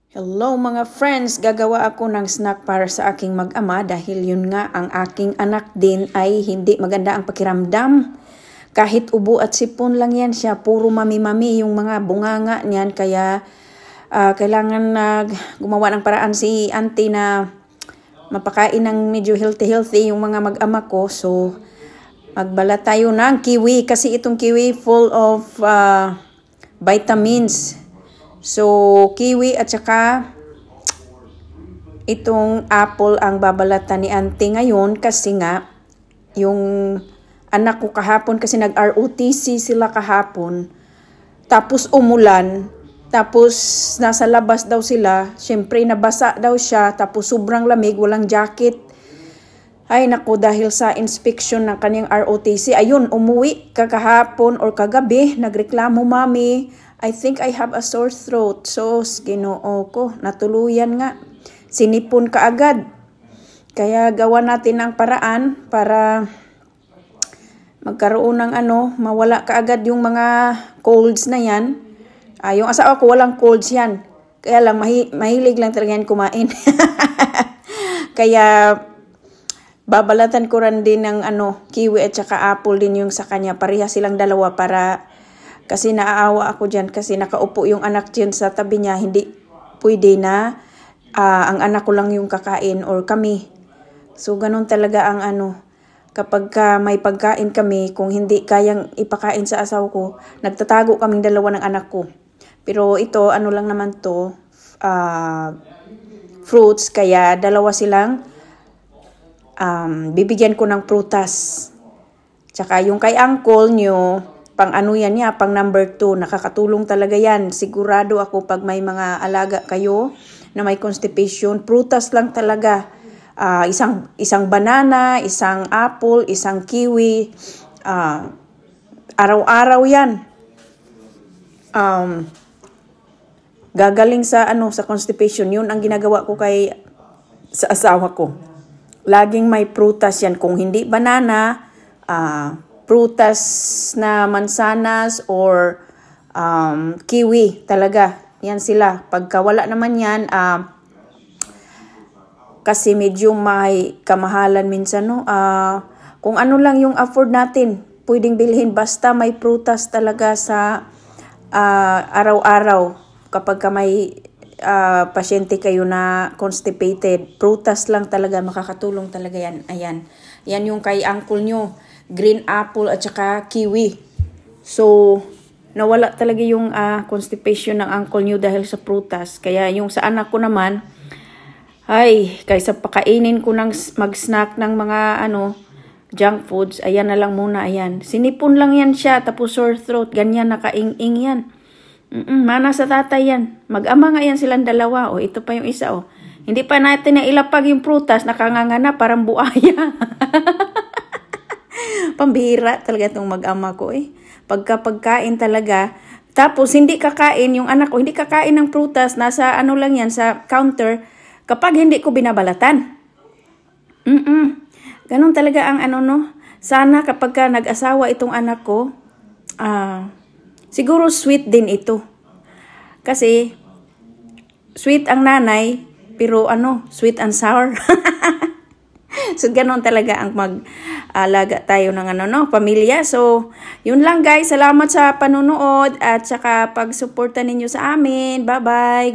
Hello mga friends, gagawa ako ng snack para sa aking mag-ama dahil yun nga ang aking anak din ay hindi maganda ang pakiramdam. Kahit ubo at sipon lang yan siya, puro mami-mami yung mga bunganga niyan kaya kailangan gumawa ng paraan si auntie na mapakain ng medyo healthy yung mga mag-ama ko. So magbala tayo ng kiwi kasi itong kiwi full of vitamins. So, kiwi at saka itong apple ang babalatan ni auntie ngayon kasi nga yung anak ko kahapon kasi nag-ROTC sila kahapon. Tapos umulan, tapos nasa labas daw sila, syempre nabasa daw siya, tapos sobrang lamig, walang jacket. Ay naku, dahil sa inspection ng kanyang ROTC, ayun, umuwi kakahapon or kagabi, nagreklamo mami, I think I have a sore throat. So, ginoo ko, natuluyan nga. Sinipon ka agad. Kaya gawa natin ng paraan para magkaroon ng mawala ka agad yung mga colds na yan. Yung asawa ko walang colds yan. Kaya lang, mahilig lang talaga yan kumain. Kaya, babalatan ko rin din ng kiwi at saka apple din yung sa kanya. Pareha silang dalawa para kasi naaawa ako dyan kasi nakaupo yung anak dyan sa tabi niya. Hindi pwede na ang anak ko lang yung kakain or kami. So, ganun talaga ang kapag may pagkain kami, kung hindi kayang ipakain sa asawa ko, nagtatago kaming dalawa ng anak ko. Pero ito, lang naman to, fruits, kaya dalawa silang bibigyan ko ng prutas. Tsaka yung kay uncle nyo, pang yan niya, pang number 2, nakakatulong talaga yan. Sigurado ako pag may mga alaga kayo na may constipation, prutas lang talaga. Isang banana, isang apple, isang kiwi, araw-araw yan. Gagaling sa sa constipation. Yun ang ginagawa ko sa asawa ko. Laging may prutas yan. Kung hindi banana, prutas na mansanas or kiwi talaga. Yan sila. Pagka wala naman yan, kasi medyo may kamahalan minsan, no? Kung ano lang yung afford natin, pwedeng bilhin. Basta may prutas talaga sa araw-araw. Kapag may pasyente kayo na constipated, prutas lang talaga, makakatulong talaga yan. Ayan. Yan yung kay uncle nyo. Green apple at saka kiwi. So, nawala talaga yung constipation ng uncle nyo dahil sa prutas. Kaya yung sa anak ko naman, ay, kaysa pakainin ko ng mag-snack ng mga junk foods, ayan na lang muna, ayan. Sinipon lang yan siya, tapos sore throat, ganyan, nakaing-ing yan. Mana sa tatay yan. Mag-ama nga yan silang dalawa. O, ito pa yung isa, o. Hindi pa natin na ilapag yung prutas, nakanganga parang buaya. Pambihira talaga itong mag-ama ko pagkain talaga. Tapos hindi kakain yung anak ko, hindi kakain ng prutas, nasa lang yan sa counter kapag hindi ko binabalatan. Ganun talaga ang Sana kapag nag-asawa itong anak ko, siguro sweet din ito. Kasi sweet ang nanay, pero sweet and sour. So, ganun talaga ang mag-alaga tayo ng pamilya. So, yun lang guys. Salamat sa panunood at saka pag-suporta ninyo sa amin. Bye-bye.